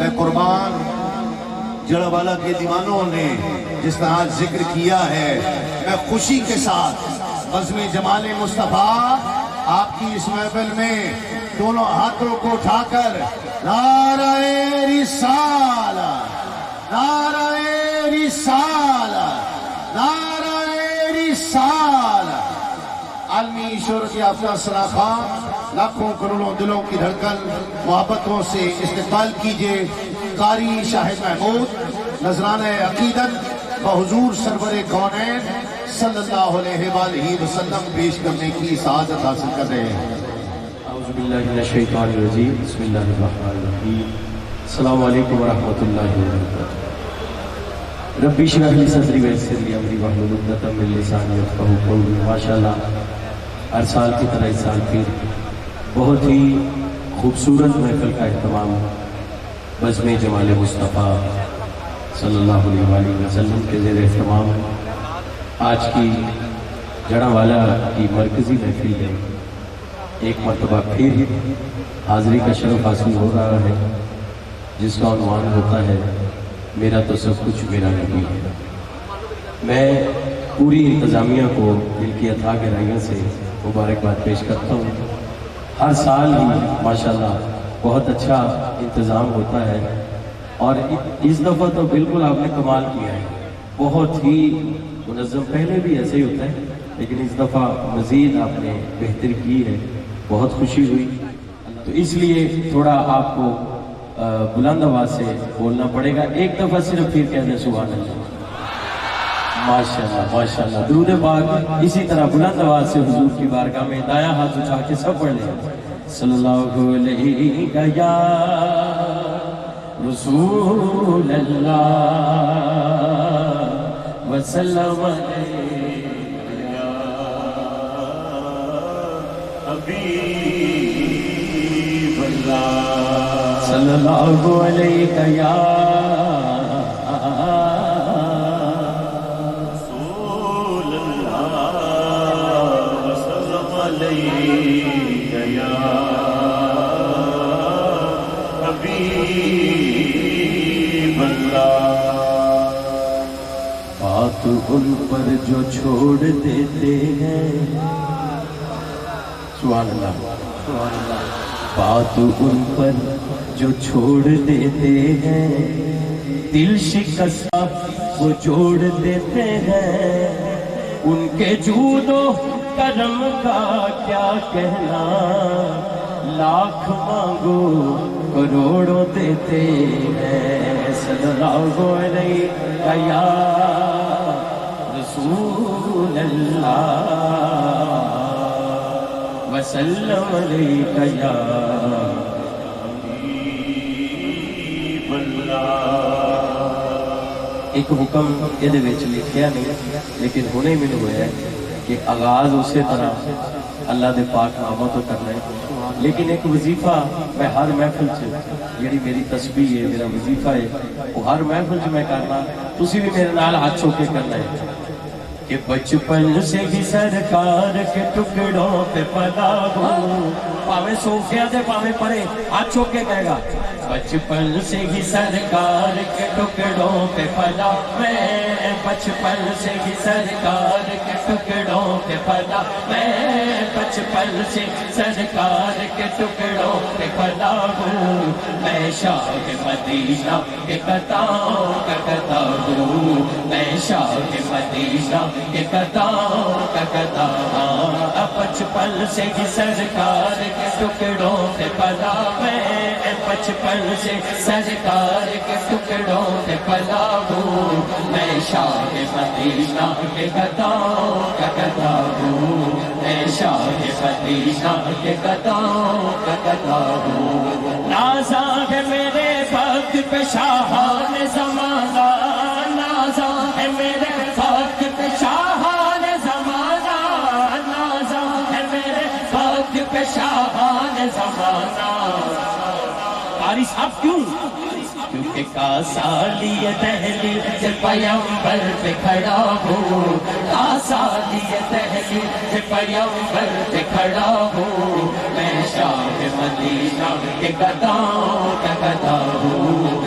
میں قربان جڑوالا کے دیوانوں نے جس طرح ذکر کیا ہے، میں خوشی کے ساتھ بزم جمال مصطفیٰ آپ کی اس محفل میں دونوں ہاتھوں کو اٹھا کر نعرہ رسالت، نعرہ رسالت، نعرہ رسالت، عالمی شہرت یافتہ ثنا خان لاکھوں کروڑوں دلوں کی دھڑکن محبتوں سے استقبال کیجئے قاری شاہد محمود نذرانہ عقیدت بحضور سرور کونین صلی اللہ علیہ وآلہ وسلم پیش کرنے کی سعادت حاصل کر رہے ہیں۔ اعوذ باللہ من الشیطان الرجیم، بسم اللہ الرحمن الرحیم، السلام علیکم ورحمۃ اللہ وبرکاتہ۔ ربی اشرح لی صدری ویسر لی امری واحلل عقدۃ من لسانی یفقہوا قولی۔ ماشاءاللہ ہر سال کی طرح اس سال پھر بہت ہی خوبصورت محفل کا اہتمام بزم جمال مصطفیٰ صلی اللہ علیہ وآلہ وسلم کے زیر اہتمام آج کی جڑوالا کی مرکزی محفل ہے۔ ایک مرتبہ پھر حاضری کا شرف حاصل ہو رہا ہے جس کا عنوان ہوتا ہے میرا تو سب کچھ میرا نبی ہے۔ میں پوری انتظامیہ کو دل کی اتھاہ گہرائیوں سے مبارکباد پیش کرتا ہوں۔ ہر سال ہی ماشاءاللہ بہت اچھا انتظام ہوتا ہے اور اس دفعہ تو بالکل آپ نے کمال کیا ہے، بہت ہی منظم۔ پہلے بھی ایسے ہی ہوتا ہے لیکن اس دفعہ مزید آپ نے بہتر کی ہے، بہت خوشی ہوئی۔ تو اس لیے تھوڑا آپ کو بلند آواز سے بولنا پڑے گا۔ ایک دفعہ صرف پھر کہہ دیں سبحان اللہ، ماشاءاللہ ماشاءاللہ۔ درود پاک اسی طرح بلند آواز سے حضور کی بارگاہ میں دایاں ہاتھ اٹھا کے سب پڑھ لیں۔ صلی اللہ علیہ یا رسول اللہ وسلم یا حبیب اللہ، صلی اللہ علیہ یا رسول اللہ وسلم علیہ یا حبیب اللہ۔ بات ان پر جو چھوڑ دیتے ہیں، سبحان اللہ سبحان اللہ، بات ان پر جو چھوڑ دیتے ہیں، دل شکستہ وہ جوڑ دیتے ہیں، ان کے جود و کرم کا کیا کہنا، لاکھ مانگو کروڑوں دیتے ہیں۔ صلی اللہ علیہ یا رسول اللہ وسلم علیہ یا حبیب اللہ۔ ایک حکم یہ لکھیا نہیں لیکن ہونے میں ہوا ہے کہ آغاز اسی طرح اللہ دے پاک ناموں تو کرنا ہے، لیکن ایک وظیفہ میں ہر محفل جیڑی میری تسبیح ہے، میرا وظیفہ ہے، وہ ہر محفل میں کرنا، تسی بھی میرے نال ہاتھ چھو کے کرنا ہے کہ بچپن سے ہی سرکار کے ٹکڑوں پہ پلا ہوں، پاوے صوفیہ دے پاوے پرے ہاتھ چھو کے کہے گا، بچپن سے ہی سرکار کے ٹکڑوں پہ پلا میں، بچپن سے ہی سرکار کے ٹکڑوں پہ پلا میں، بچپن سے سرکار کے ٹکڑوں پہ پلا ہوں، میں شاہ مدینہ کے قطعوں کا قطع ہوں، میں شاہ مدینہ کے قطعوں کا قطع ہوں، بچپن سے ہی سرکار کے ٹکڑوں پہ پلا میں، بچپن سے سرکار کے ٹکڑوں پہ پلا ہوں، میں شاہ مدینہ کے قطعوں کا قطع ہوں، میں شاہ مدینہ کے قطعوں کا قطع ہوں۔ نازا ہے میرے وقت پہ شاہان زمانہ، نازا ہے میرے وقت پہ شاہان زمانہ، نازا ہے میرے وقت پہ شاہان زمانہ۔ قاری صاحب کیوں؟ کیونکہ کاسالی دہلی سے پیمبر پہ کھڑا ہوں، کاسالی دہلی سے پیمبر پہ کھڑا ہوں، میں شاہ مدینہ کے قدموں کا قدم ہوں،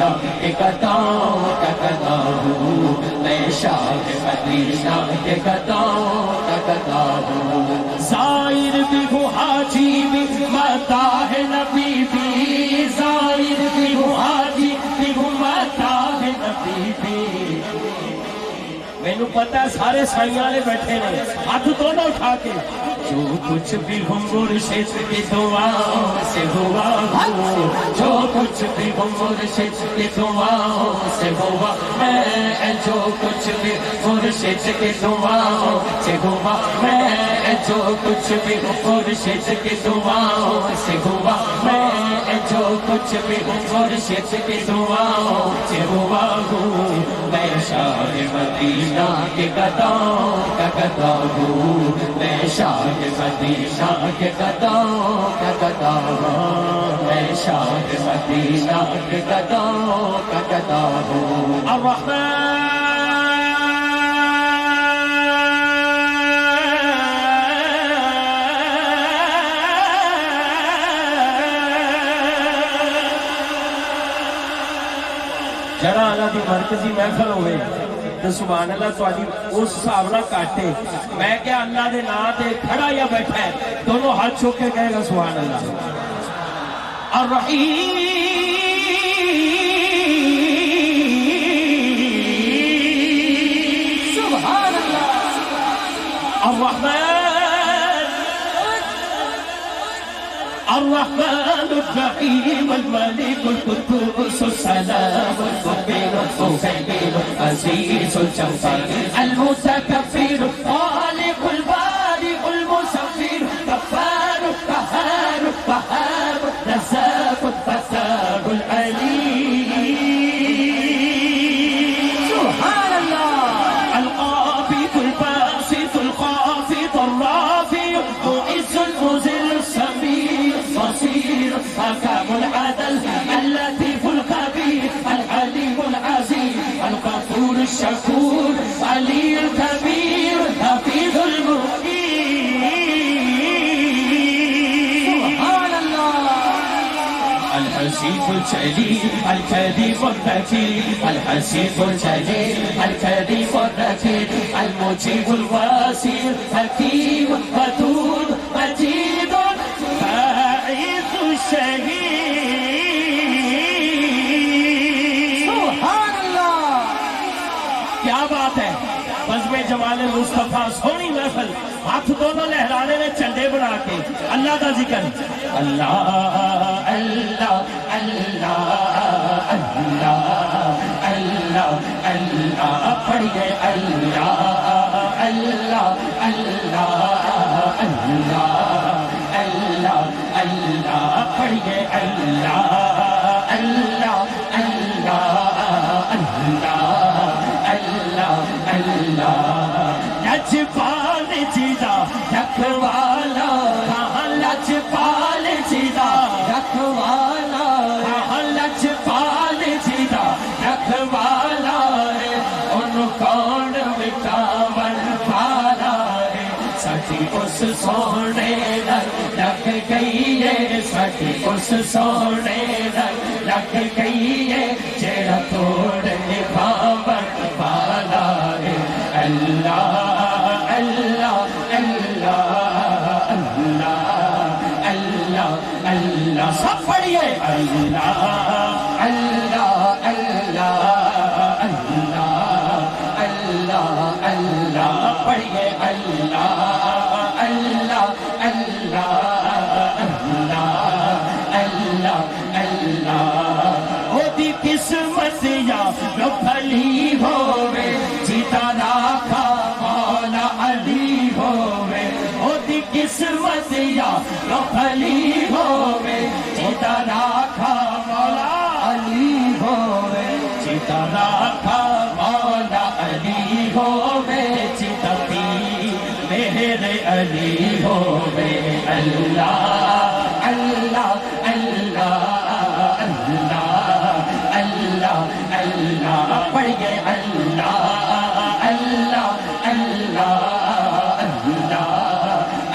مدینہ کے قدموں کا گدا ہوں، میں شاہ مدینہ کے قدموں کا گدا ہوں، زائر بھی ہوں حاجی بھی مداح نبی بھی، زائر بھی ہوں حاجی بھی ہوں مداح نبی بھی۔ مینوں پتا ہے سارے سائیاں والے بیٹھے نے، ہاتھ دونوں اٹھا کے، جو کچھ بھی ہوں مرشد کی دعاؤں سے ہوا ہوں، جو کچھ بھی ہوں مرشد کی دعاؤں سے ہوا، میں جو کچھ بھی مرشد کی دعاؤں سے ہوا، میں جو کچھ بھی مرشد کی دعاؤں سے ہوا، میں جو کچھ بھی مرشد کی دعاؤں سے ہوا ہوں، میں شاہ مدینہ کے قدموں کا گدا ہوں، میں شاہ مدینہ کے قدموں کا گدا ہوں، میں شاہ مدینہ کے قدموں کا گدا ہوں۔ الرحمن جڑا اللہ دی مرکزی محفل ہوئے تو سبحان اللہ تواڈی اس حساب نال کاٹے، میں کہ اللہ دے نام تے کھڑا یا بیٹھا ہے دونوں ہاتھ چوک کے کہے گا سبحان اللہ۔ الرحیم سبحان اللہ، الرحمن الرحمن الرحيم الملك القدوس السلام المؤمن المهيمن العزيز الجبار المتكبر الخالق البارئ المصور غفار قهار وهاب رزاق فتاح العليم سبحان الله، القابض الباسط الخافض الرافع المعز المذل السميع البصير حكم العدل اللطيف الخبير العليم العظيم الغفور الشكور علي الكبير حفيظ المقيم سبحان الله، الحسيب الجليل الكريم الركيم، الحسيب الجليل الكريم الركيم، المجيب الواسع حكيم ودود مجيد باعث الشهيد سبحان اللہ۔ کیا بات ہے، بزم جمال مصطفیٰ سونی محفل، ہاتھ دونوں لہرانے میں چندے بنا کے اللہ کا ذکر، اللہ اللہ اللہ اللہ اللہ اللہ پڑھیے، اللہ اللہ اللہ اللہ اللہ اللہ پڑھیے، اللہ اللہ اللہ اللہ اللہ اللہ لجپال جیدا رکھوالا، لجپال جیدا رکھوالا، لجپال جیدا رکھوالا ہے، ان کون مٹاون والا ہے، سچی اس سونے لگ گئی ہے، سچی اس سونے لگ گئی ہے، جڑا توڑ نبھاون والا ہے، اللہ اللہ اللہ اللہ اللہ اللہ، سب پڑھیے، اللہ اللہ اللہ اللہ اللہ اللہ پڑھیے، اللہ اللہ اللہ اللہ اللہ اللہ، ہوتی قسمت یا جو بھلی ہووے، جیتا راکھا مولا علی ہووے، ہوتی قسمت یا جو بھلی ہووے، جیتا راکھا مولا علی ہووے، جیتا راکھا مولا علی ہووے، جیتا پی میرے علی ہووے، اللہ اللہ اللہ اللہ اللہ اللہ پڑھیے، اللہ اللہ اللہ اللہ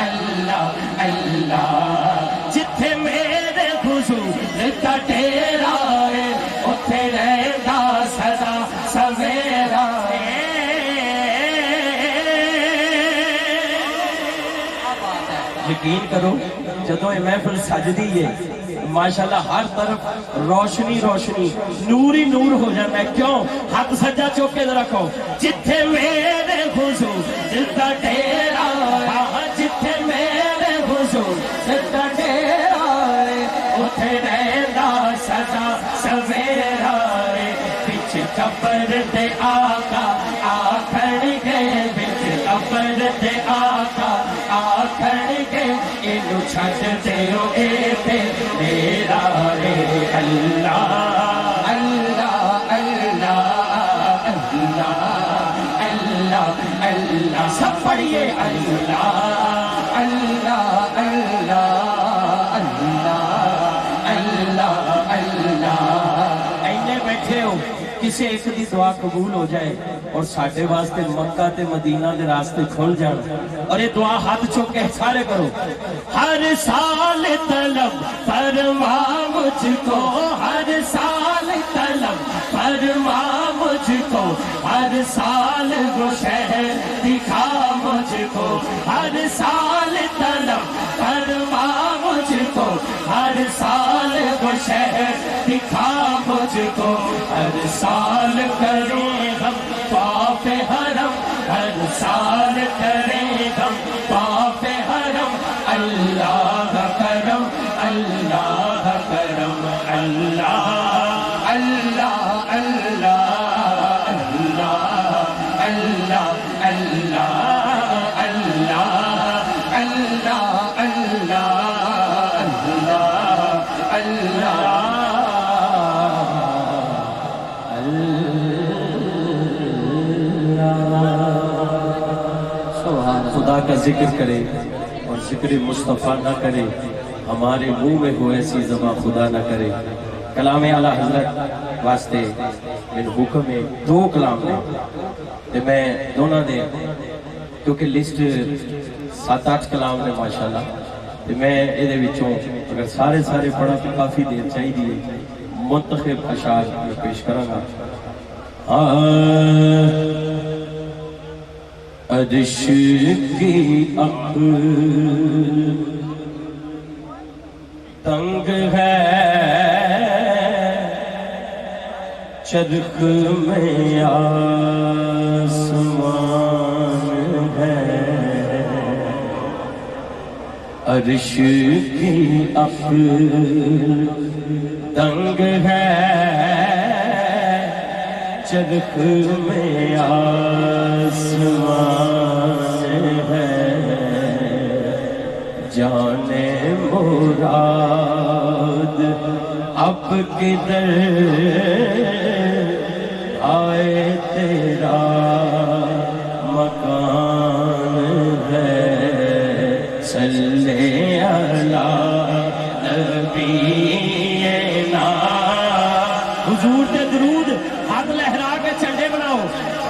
اللہ اللہ، جتھے میرے حضور کا ڈیرا ہے اتھے یقین کرو جدوں یہ محفل سجدی ہے ماشاءاللہ ہر طرف روشنی روشنی نور ہی نور ہو جاتا ہے. کیوں؟ ہاتھ سجا چوک کے ذرا کہو جتھے میرے حضور جدا ڈیرا جتھے میرے حضور جدا ڈیرا اتھے رہندا سدا سویرا پچھ قبر دے آقا آکھن گے پچھ قبر دے آقا آکھن گے اینو چھڈ دیو اے تے میرا رے اللہ اللہ اللہ اللہ اللہ اللہ سب پڑھیے اللہ اللہ اللہ اللہ اللہ اللہ. اینے بیٹھے ہو کسی ایک دی دعا قبول ہو جائے اور ساڈے واسطے مکہ تے مدینہ دے راستے کھل جان. اور یہ دعا ہاتھ چوک کے سارے کرو. ہر سال طلب فرما مجھ کو ہر سال طلب فرما مجھ کو ہر سال وہ شہر دکھا مجھ کو ہر سال طلب فرما مجھ کو ہر سال وہ شہر دکھا مجھ کو ہر سال کریں ہم طواف حرم ہر سال کریں ہم طواف حرم اللہ کرم اللہ کرم اللہ اللہ اللہ اللہ اللہ اللہ اللہ اللہ اللہ اللہ خدا کا ذکر کرے اور ذکر مصطفیٰ نہ کرے ہمارے منہ میں ہو ایسی زباں خدا نہ کرے. کلام اعلی حضرت واسطے میرے حکم ہے 2 کلام نے تے میں دونوں دے کیونکہ لسٹ 7-8 کلام نے ماشاءاللہ تے میں یہ وچوں اگر سارے پڑھا تو کافی دیر چاہیے منتخب اشعار میں پیش کروں گا. عرش کی عقل تنگ ہے چرخ میں آسمان ہے عرش کی عقل تنگ ہے چرخ میں آسمان ہے جانے مراد اب کدھر آئے تیرا مکان ہے صلی اللہ نبینا حضور تے درود ہاتھ لہرا کے جھنڈے بناؤ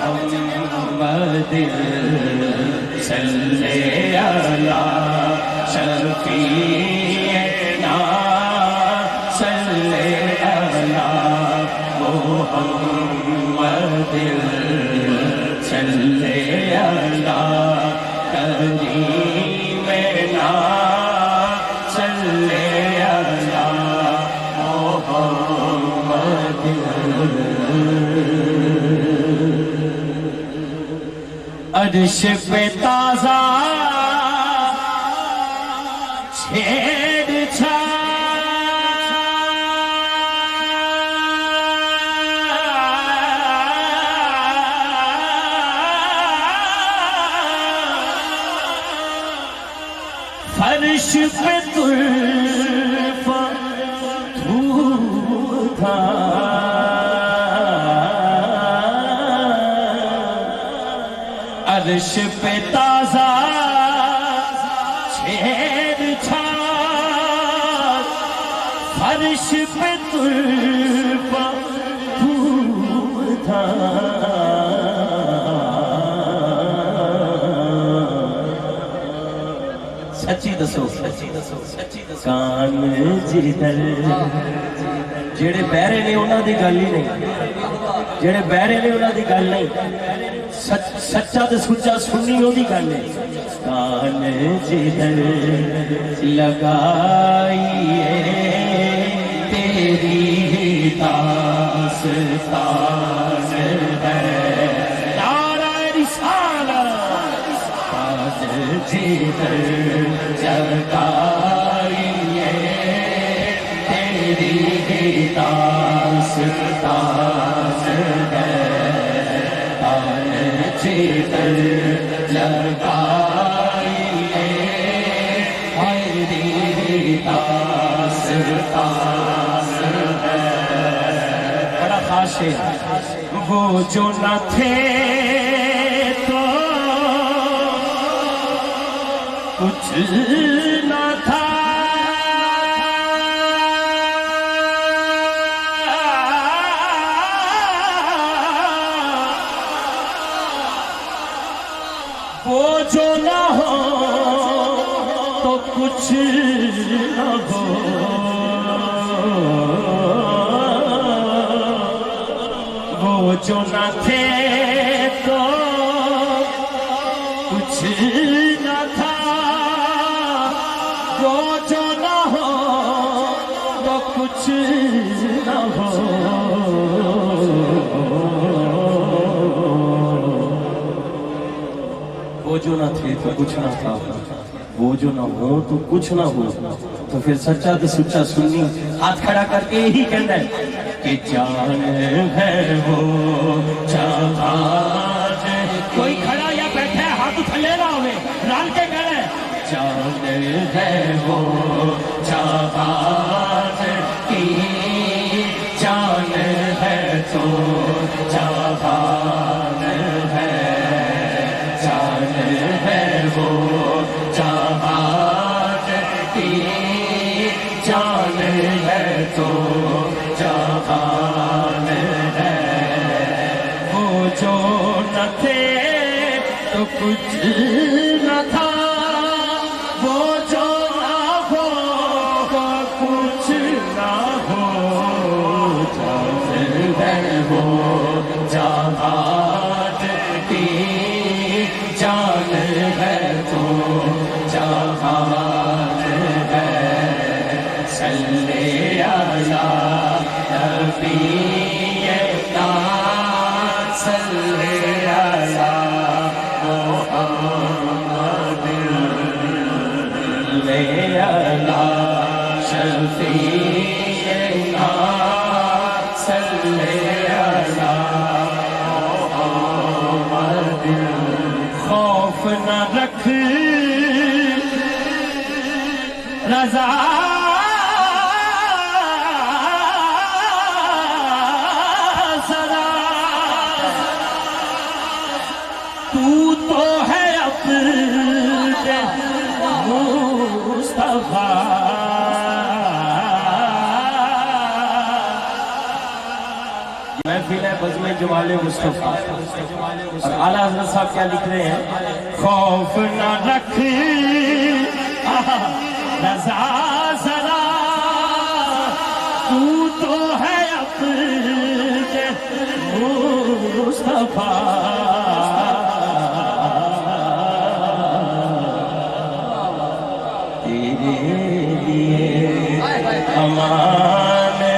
محمد صلی اللہ شفیعنا صلی اللہ محمد صلی اللہ کریمنا صلی اللہ محمد عرش پہ تازہ چھیڑ فرش پہ طرف دھوپ تھا عرش پہ تازہ چھیڑ چھاڑ فرش پہ طرف دھوپ تھا سچی دسو کان جدھر جڑے بہرے نے انہاں دی گل ہی نہیں جڑے بہرے نے انہاں دی گل نہیں سچا تے سچا سننی وہ دی گل ہے کان جدھر لگائیے تیری ہی داستان ہے نعرہ رسالت کان جدھر لگائیے تیری ہی داستان ہے کان جدھر لگائیے تیری داستان ہے بڑا خاص ہے وہ جو نہ تھے تو کچھ نہ تھا وہ جو نہ ہو تو کچھ نہ ہو وہ جو نہ تھے تو کچھ نہ تھا وہ جو نہ ہو تو کچھ نہ ہو وہ جو نہ تھے تو کچھ نہ تھا وہ جو نہ ہو تو کچھ نہ ہو تو پھر سچا تو سچا سنی ہاتھ کھڑا کر کے یہی کہنا ہے کہ جان ہے وہ جہاز کوئی کھڑا یا بیٹھا ہے ہاتھ تھلے نہ ہوئے رال کے کہنا ہے جان ہے وہ جہاز کی جان ہے تو جہان ہے جان ہے وہ جہان کی جان ہے تو جہان ہے وہ جو نہ تھے تو کچھ نہ تھا وہ جو نہ ہو تو کچھ نہ ہو جان ہے وہ جہان کی جان ہے تو جہان ہے صلی علی نبینا صلی علی محمد صلی علی شفیعنا صلی علی محمد خوف نہ رکھ رضا ذرا تو ہے اپنے مصطفیٰ محفل ہے بزم جمال مصطفیٰ اور اعلیٰ حضرت صاحب کیا لکھ رہے ہیں خوف نہ رکھ رضا ذرا تو ہے اپنے مصطفیٰ تیرے لیے امان ہے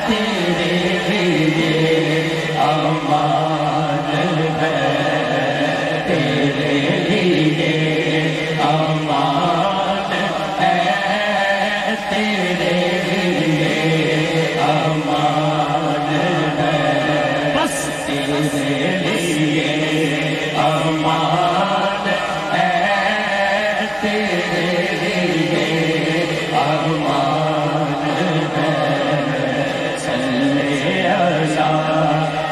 تیرے لیے امان ہے تیرے لیے امان ہے تیرے لیے امان ہے بس تیرے لیے امان ہے تیرے لیے امان ہے صلی علی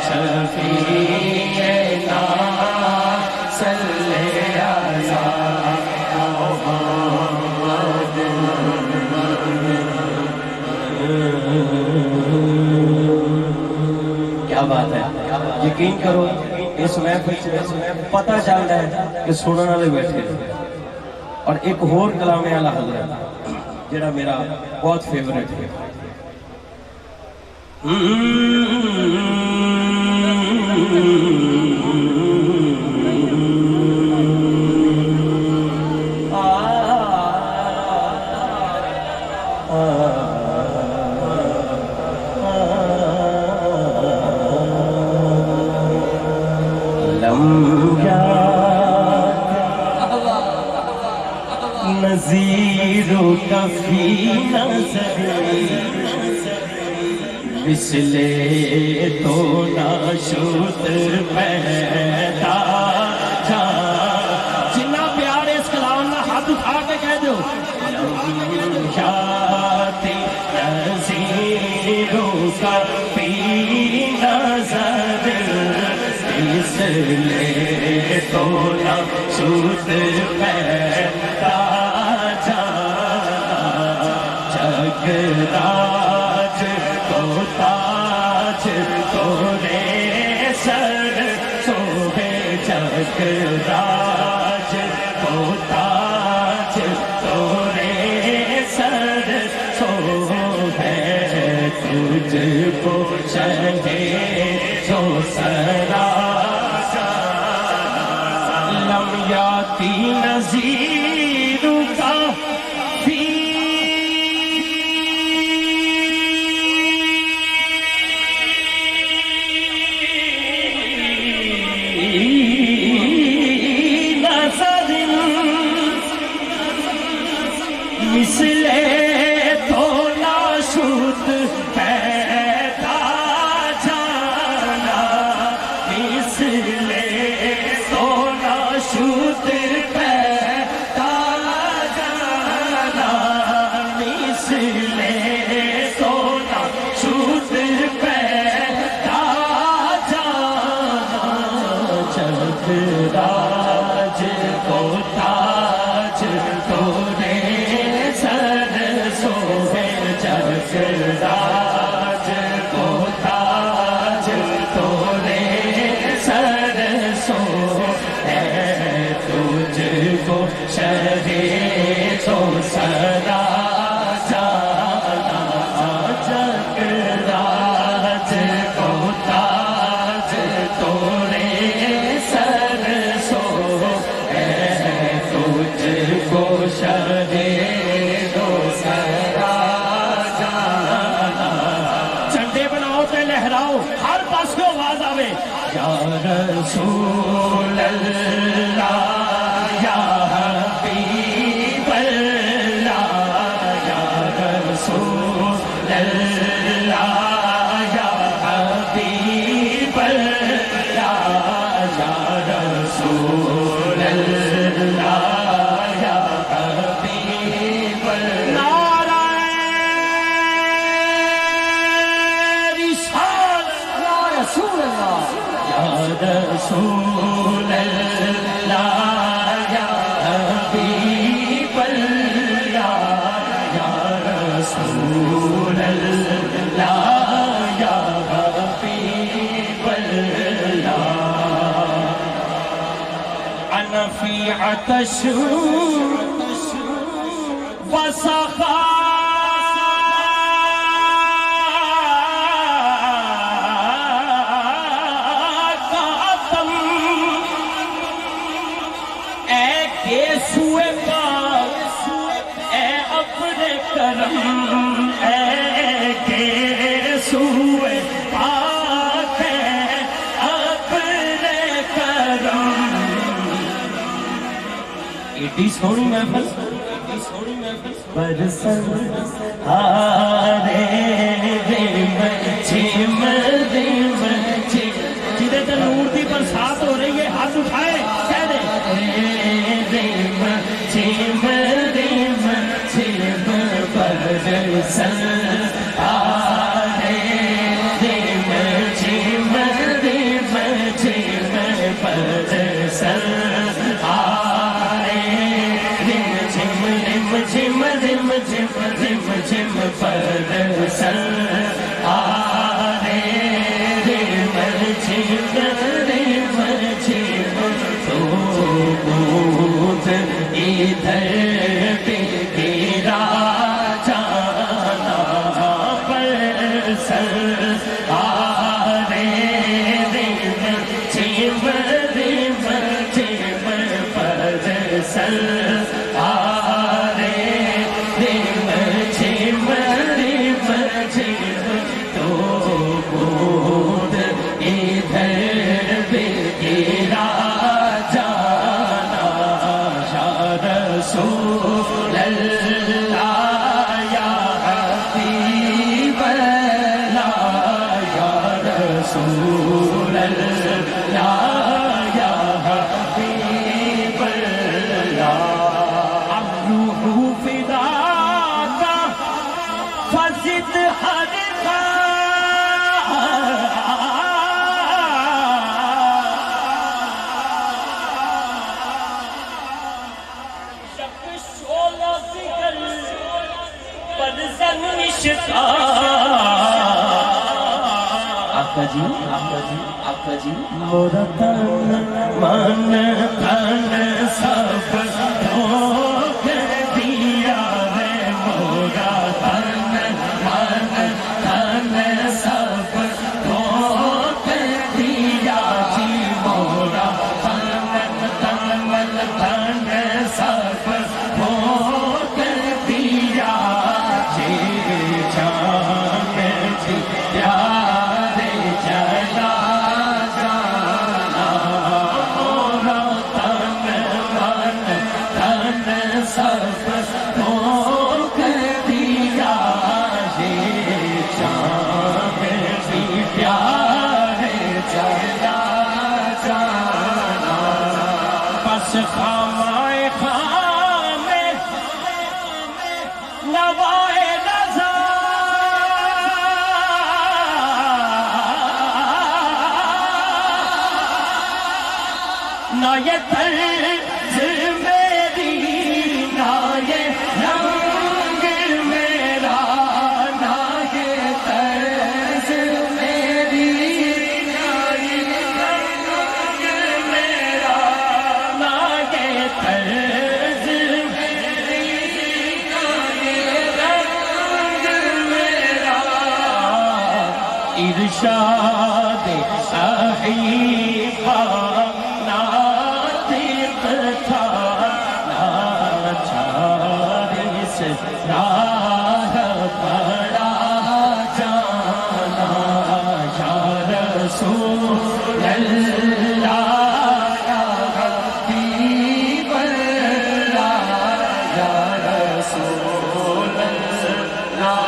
شفیعنا صلی علی محمد کیا بات ہے یقین کرو اس محفل سے پتہ چل رہا ہے کہ سننے والے بیٹھے اور ایک اور کلام اعلیٰ حضرت جڑا میرا بہت فیورٹ ہے نظیر کفی نظر مثل تو ناشد پیدا جا جنا پیار اس کلام نہ ہاتھ اٹھا کے کہہ دو جاتی نظیر کفی نظر مثل تو ناشد پیدا راج کو تاج تورے سر سوبے جگ راج کو تاج تورے سر سوبے تجھ کو چلے جو سرا لم یاتی نظیر کا مثل تو ناشد پیدا جانا مثل تو ناشد پیدا جانا مثل تو ناشد پیدا جانا جگ راج کو تاج تورے راج کو تاج تورے سر سو ہے تجھ کو شرے تو سرا جانا جگ راج کو تاج تورے سر سو ہے تجھ کو شرے تو سرا لہراؤ ہر پاس کو آواز آوے یا رسول اللہ یا حبیب اللہ یا رسول اللہ یا حبیب اللہ یا رسول اللہ یا حبیب اللہ رسول اللہ یا حبیب اللہ یا رسول اللہ یا حبیب اللہ انا فی عطش وسخا سوئے پاک اے اپنے کرم اے کے سوئے پاک اے اپنے کرم ایڈی سونی محفل برسن آرے دم جھم دم جدے تے نور دی برسات ہو رہی ہے ہاتھ اٹھائے کہہ دے جھم دم جھم برسن آرے دم جھم دم جھم برسن آرے دم جھم دم جھم دم جھم دم جھم برسن آرے دم جھم دم جھم تو ادھر پہ گرا جانا برسن آرے دم جھم دم جھم برسن آرے دم جھم ماجد ہر آقا جی آقا جی مورا تن من تن سب دھوک دیا ہے مورا تن من تن سب دھوک دیا جی مورا تن من تن سب دھوک دیا جی جان جی پیارے چلا جانا مورا تن من تن سب دھوک دیا جی جان جی پیارے چلا جانا بس خامائے خام نوائے رضا نہ یہ طرز میری نہ یہ رنگ میرا نہ یہ طرز میری نہ یہ رنگ میرا نہ یہ طرز میری نہ یہ رنگ میرا ارشاد صحیفہ ناطق تھا ناچار سے راہ بڑا جانا یا رسول اللہ یا حبیب اللہ یا رسول اللہ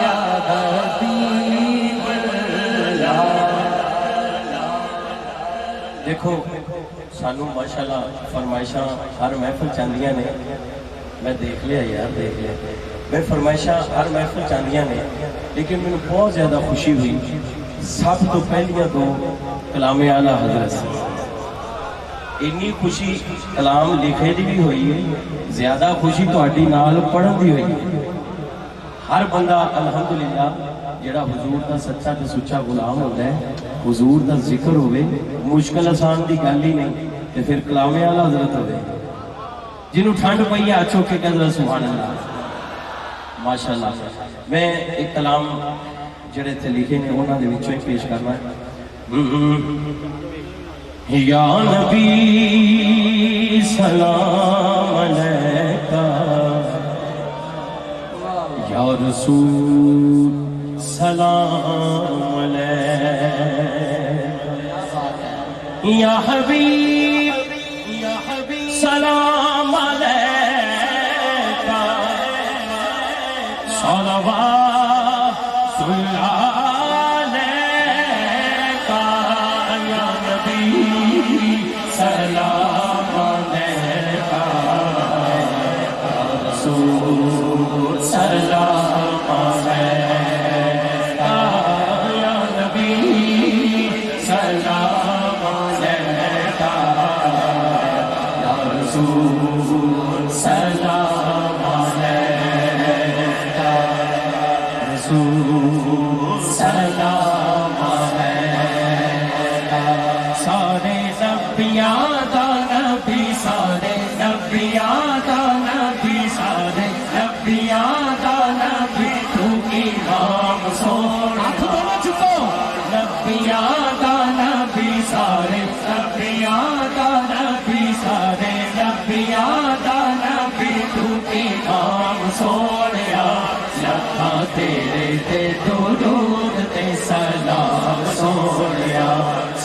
یا حبیب اللہ دیکھو سانو ماشاءاللہ فرمائشاں ہر محفل چاندیاں نے میں دیکھ لیا یار دیکھ لیا میں فرمائشاں ہر محفل چاندیاں نے لیکن میں بہت زیادہ خوشی ہوئی سب تو پہلیاں دو کلام اعلیٰ حضرت سے انی خوشی کلام لکھے دی بھی ہوئی ہے زیادہ خوشی تو اڈی نال پڑھن دی ہوئی ہے ہر بندہ الحمدللہ جڑا حضور دا سچا تے سچا غلام ہوتا ہے حضور دا ذکر ہوئے مشکل آسان دی گل ہی نہیں تے پھر کلام اعلیٰ حضرت ہوئے جنہوں ٹھنڈ پئی ہے اچھو کے کہہ سبحان اللہ ماشاءاللہ میں ایک کلام جڑے تھے لکھے نے انہاں دے وچوں ہی پیش کرنا ہے یا نبی سلام علیکہ یا رسول سلام علیکہ یا حبیب سلام علیکہ صلوات اللہ علیکہ یا نبی سلام علیکہ یا رسول سلام علیکہ یا نبی سلام علیکہ یا رسول سلام علیکہ رسول سلام علیکہ سارے نبیاں دا نبی سارے نبیاں دا نبی سارے نبیاں دا نبی تو امام سونا نبیاں دا نبی سارے نبیاں دا نبی سارے نبیاں دا نبی تو امام سونیا لکھا تیرے تے درود تے سلام سونیا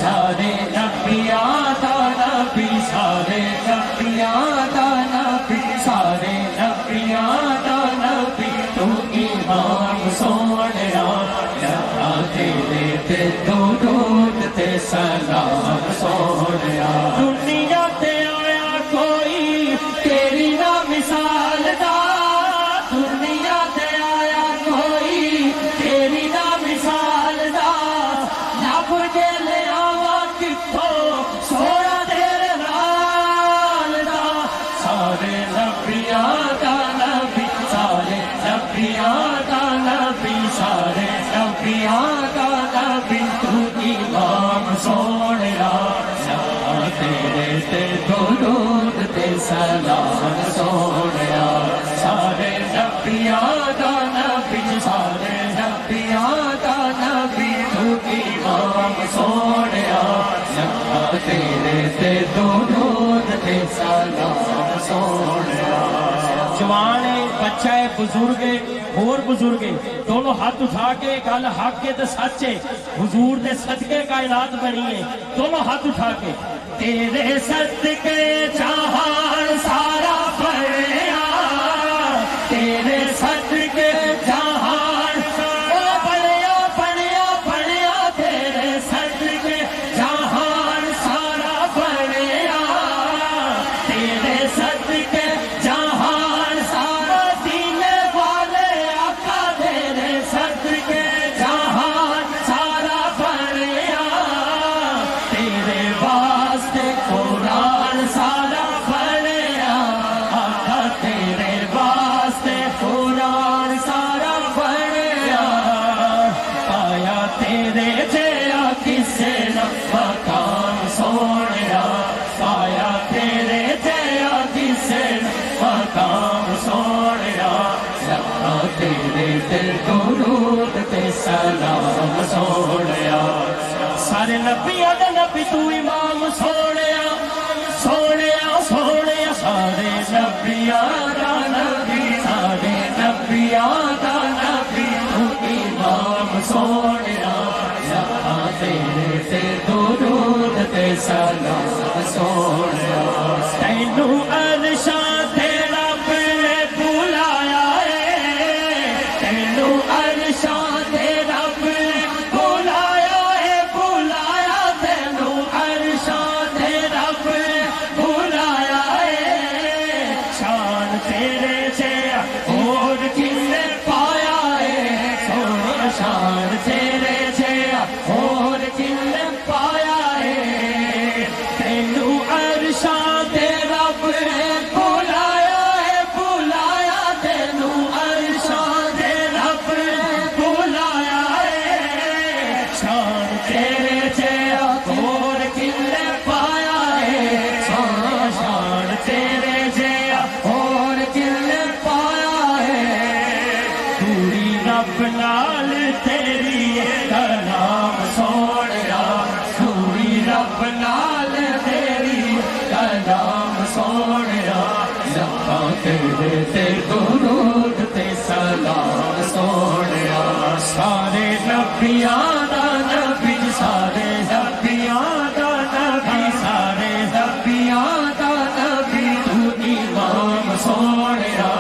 سارے نبیاں دا نبی سارے نبیاں دا نبی سارے نبیاں دا نبی تو امام سونیا لکھا تیرے تے درود تے سلام سونیا دنیا تے آیا کوئی تیری نہ مثال دا دنیا تے آیا کوئی سلام سونیا سارے نبیاں دا نبی سارے نبیاں دا نبی تو امام سونیا لکھاں تیرے تے درود تے سلام سونیا جوان ہے بچہ ہے بزرگ ہے اور بزرگ ہے دونوں ہاتھ اٹھا کے گل حق کے تے سچ ہے حضور دے صدقے کائنات بنی ہے دونوں ہاتھ اٹھا کے تیرے صدقے جہان سارا بڑھیا تیرے صدقے جہان بڑھیا بڑھیا بڑھیا تیرے صدقے جہان سارا بڑھیا تیرے صدقے جہان سارا دین والے آقا تیرے صدقے جہان سارا بڑھیا تیرے واسطے قرآن سارا بڑھیا آقا تیرے واسطے قرآن سارا بڑھیا پایا تیرے جیا کسے نہ مقام سونیا پایا تیرے جیا کسے نہ مقام سونیا لکھاں تیرے تے درود تے سلام سونیا سارے نبیاں دا نبی تو امام سونیا سونیا سونیا سارے نبیاں دا نبی سارے نبیاں دا نبی تو امام سونیا لکھاں تیرے تے درود تے سلام سونیا تینوں عرشاں تے رب نے بلایا ہے تینوں عرشاں تے رب نے بلایا ہے بلایا تینوں عرشاں تے رب نے بلایا ہے شان تیرے جیا اور کنے پایا ہے سونے شان تیرے جیا اور کنے پایا ہے تینوں عرشاں تے رب نے بلایا ہے بلایا تینوں عرشاں تے رب نے بلایا ہے شان تیرے جیا اور کنے پایا ہے سونا شان تیرے جیا اور کنے پایا ہے دوری رب نال تیری کلام سونیا دوری رب نال تیری کلام سونیا لکھاں تیرے تے درود تے سلام سونیا سارے نبیاں دا نبی سارے نبیاں دا نبی سارے نبیاں دا نبی تو امام سونیا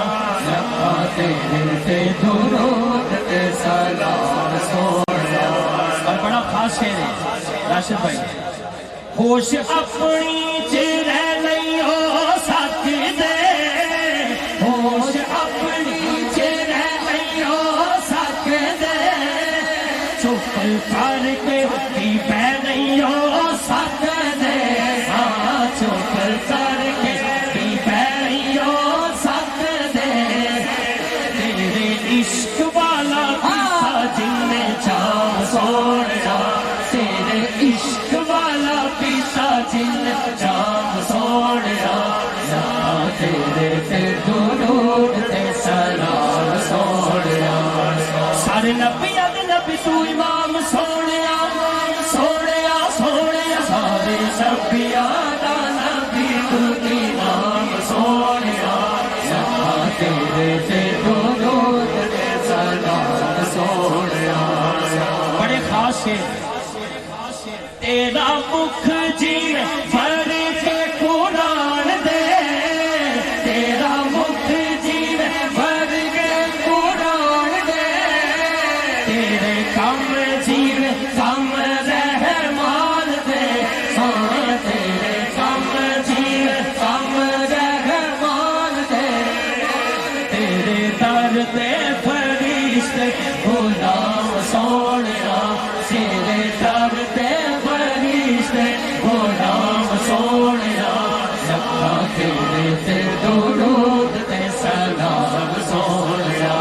لکھاں تیرے تے درود تے سلام سونیا اور بڑا خاص شعر ہے راشد بھائی ہوش اپنی چ رہ نہیں ہو سکتے ہوش اپنی چ رہ نہیں ہو سکتے چپ کر کے بھی پہ نہیں ہو سکتے ہاں چپ کر کے بھی پہ نہیں ہو سکتے تیرے عشق والا قصہ جن نے جام سونیا تیرے عشق والا پیسا جن جام سونیا لکھاں تیرے تے درود تے سلام سونیا سارے نبیاں دے نبی تو امام سونیا سونیا سونیا سارے نبیاں دا نبی تو امام سونیا لکھاں تیرے تے درود تے سلام سونیا بڑے خاص شعر تیرا مکھ جی بھر کے قرآن دے تیرا مکھ جیو بھر کے قرآن دے تیرے کم جیو کم رحمان دے ہاں تیرے کم جیو کم رحمان دے تیرے در تے فرشتے غلام سونیا تیرے در تے فرشتے غلام سونیا لکھاں تیرے تے درود تے سلام سونیا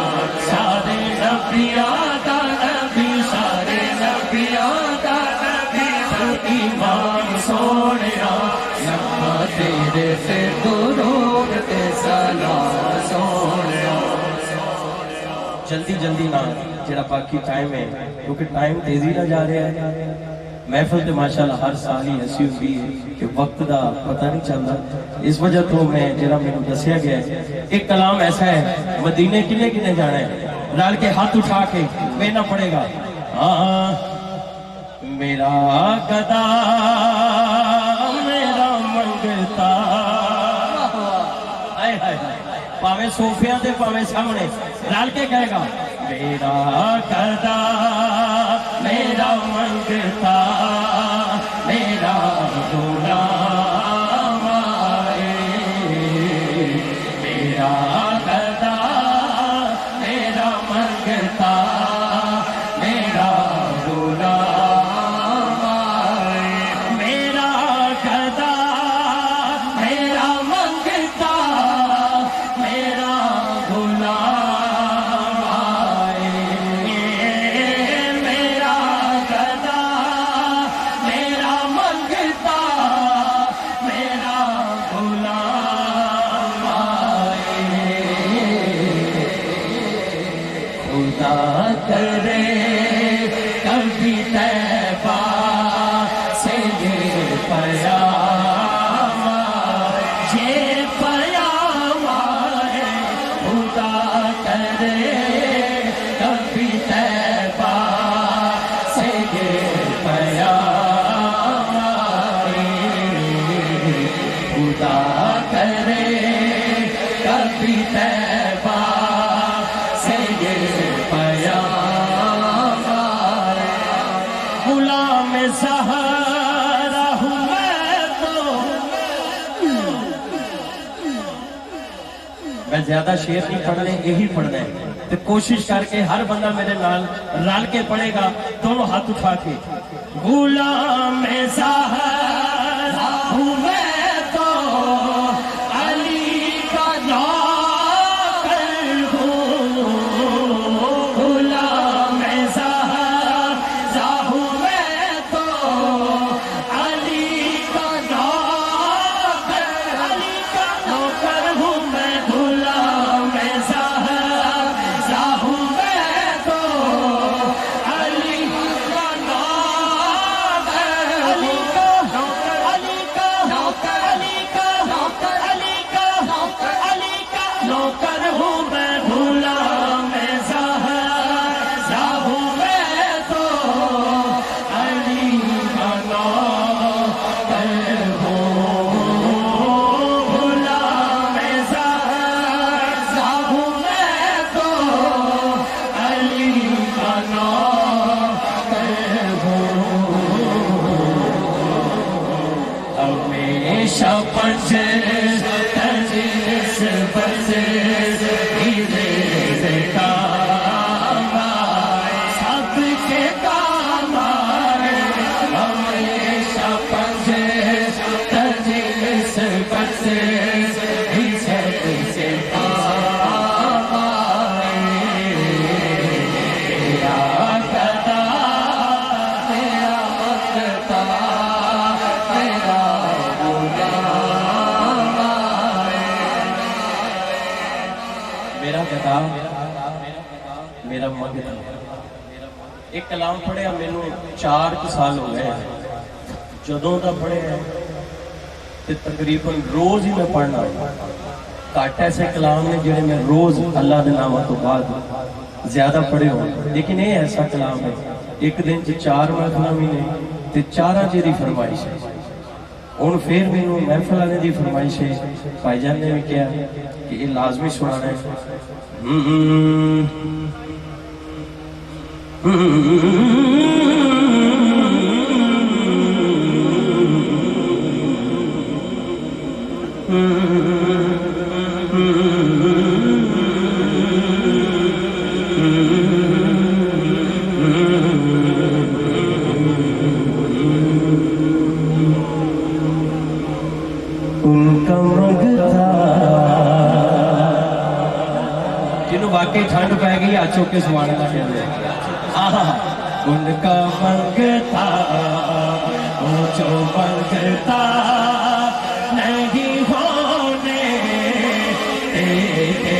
سارے نبیاں دا نبی سارے نبیاں دا نبی تو امام سونیا لکھاں تیرے تے درود جلدی جلدی نہ جڑا باقی ٹائم ہے کیونکہ ٹائم تیزی نہ جا رہا ہے محفل تے ماشاءاللہ ہر سال ہی ایسی ہوتی ہے کہ وقت دا پتہ نہیں چلتا اس وجہ تو میں جڑا میں دسیا گیا ہے ایک کلام ایسا ہے مدینے کنے کنے جانا ہے رل کے ہاتھ اٹھا کے کہنا پڑے گا میرا گدا میرا منگتا پاوے صوفیاں دے پاوے سامنے رل کے کہے گا میرا گدا میرا منگتا میرا غلام آئے میرا گدا میرا منگتا میرا غلام آئے میرا گدا میرا منگتا میرا غلام آئے میرا گدا میرا منگتا میرا غلام آئے خدا کرے کبھی طیبہ سے یہ پیام یہ پیام ہے خدا کرے کبھی طیبہ سے یہ پیام خدا کرے کبھی طیبہ سے یہ پیام غلام زہرا ہوں میں زیادہ شعر نہیں پڑھنے یہی پڑھنا ہے تو کوشش کر کے ہر بندہ میرے نال رل کے پڑھے گا دونوں ہاتھ اٹھا کے غلام زہرا ہوں میں تو علی کا نوکر ہوں غلام زہرا ہوں میں تو علی کا نوکر علی کا نوکر ہوں میں غلام زہرا ہوں میں تو علی کا نوکر علی کا نوکر علی کا نوکر علی کا نوکر علی کا نوکر ہوں میں غلام زہرا ہوں میں تو علی کا نوکر ہوں غلام زہرا ہوں میں تو علی کا نوکر ہمیشہ پنجر تجلس بس کام آئے سب کے کام آئے ہمیشہ پنجر تجلس بس سے کام آئے میرا گدا میرا منگتا میرا غلام آئے میرا گدا میرا منگتا ایک کلام پڑھیا مینوں 4 سال ہو گئے جدوں دا پڑھیا تے تقریباً روز ہی میں پڑھنا گھٹ ایسے کلام نے جڑے میں روز اللہ دے نام تو بعد زیادہ پڑھے ہو لیکن یہ ایسا کلام ہے ایک دن 4 محفل بھی نہیں تے 4 دی فرمائش ہے ہوں پھر مینوں محفل والے دی فرمائش ہے بھائی جان نے بھی کہا کہ یہ لازمی سنانا ہے ان کا منگتا جنہوں واقعی ٹھنڈ پہ گئی آچو کے سوانے کا کہہ دیا ان کا منگتا وہ جو منگتا نہیں ہونے دیتے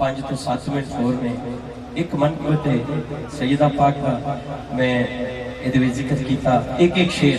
5 ਤੋਂ 7 ਮਿੰਟ ਹੋਰ ਨੇ ਇੱਕ ਮੰਕਬਤ ਹੈ ਸੈਯਦਾ ਪਾਕ ਦਾ ਮੈਂ ਇਹਦੇ ਵਿੱਚ ਜ਼ਿਕਰ ਕੀਤਾ ਇੱਕ ਇੱਕ ਸ਼ੇਰ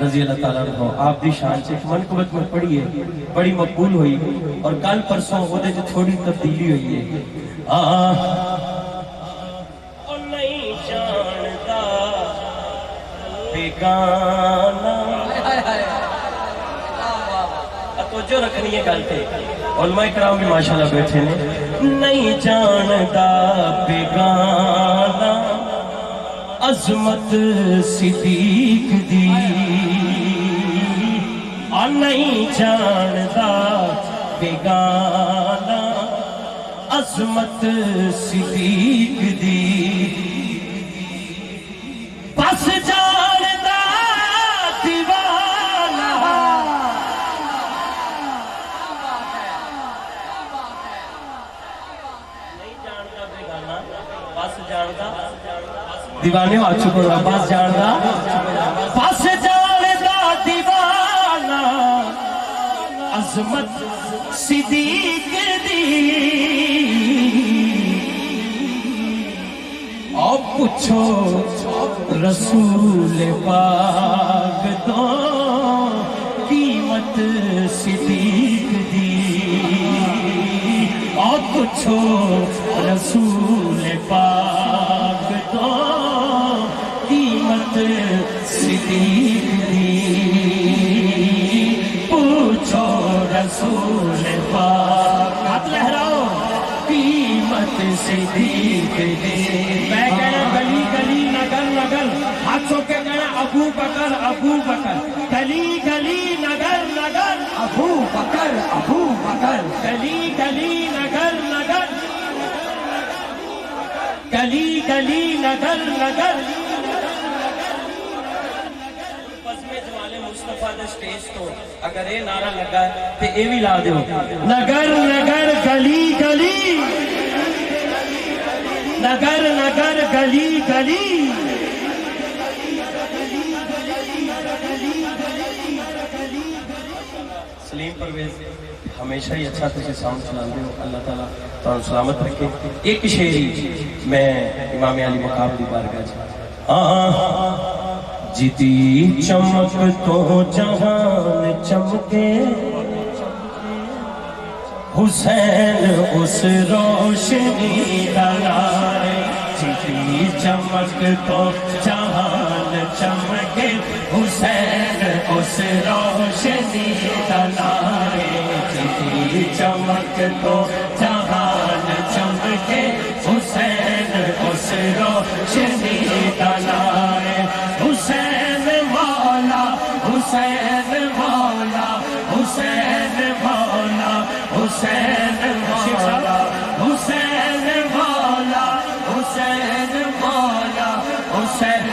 رضی اللہ تعالیٰ عنہ آپ دی شان سے ایک منقبت میں پڑھی ہے بڑی مقبول ہوئی اور کل پرسوں وہ جو تھوڑی تبدیلی ہوئی ہے اور نہیں جانتا بیگانہ توجہ رکھنی ہے گل پہ علماء کرام بھی ماشاءاللہ بیٹھے نے نہیں جانتا بیگانہ عظمت صدیق دی اور نہیں جانتا بیگانہ عظمت صدیق دی بس جانتا دیوانہ نہیں جانتا بیگانہ بس جانتا دیوانے آ چکو بس جاندا بس جاندا دیوانہ عظمت صدیق دی اور پوچھو رسول پاک تو قیمت صدیق دی اور پوچھو رسول پاک تو قیمت صدیق دی پوچھو رسول پاک ہاتھ لہراؤ قیمت صدیق دی میں کہنا گلی گلی نگر نگر ہاتھوں کے کہنا ابو بکر گلی گلی نگر نگر ابو بکر گلی گلی نگر نگر گلی گلی نگر نگر مصطفیٰ دے سٹیج تو اگر یہ نعرہ لگا تے اے بھی لا دیو نگر نگر گلی گلی نگر نگر گلی گلی سلیم پرویز ہمیشہ ہی اچھا تجھے ساؤنڈ چلاندے ہو اللہ تعالیٰ تو سلامت رکھے ایک شعری میں امام علی مقام دی بارگاہ جیتی چمک تو جہان چمکے حسین اس روشنی لائے جیتی چمک تو جہان چمکے حسین اس روشنی لائے جیتی چمک تو جہان چمکے حسین اس روشنی لائے حسین مولا حسین مولا حسین مولا حسین مولا حسین مولا حسین مولا حسین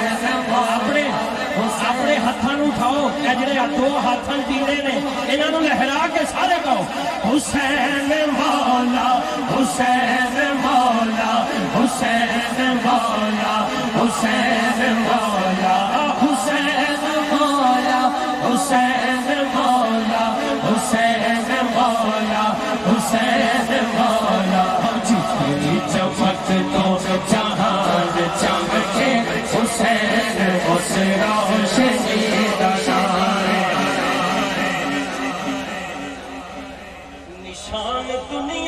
اپنے ہاتھوں اٹھاؤ جڑے دو ہاتھوں دینے نے انہوں لہرا کے سارے کہو حسین مولا حسین مولا حسین مولا حسین مولا حسین مولا حسین مولا حسین مولا حسین مولا جتنی چمک تو جہان چمکے حسین اس روشنی لائے نشان دنیا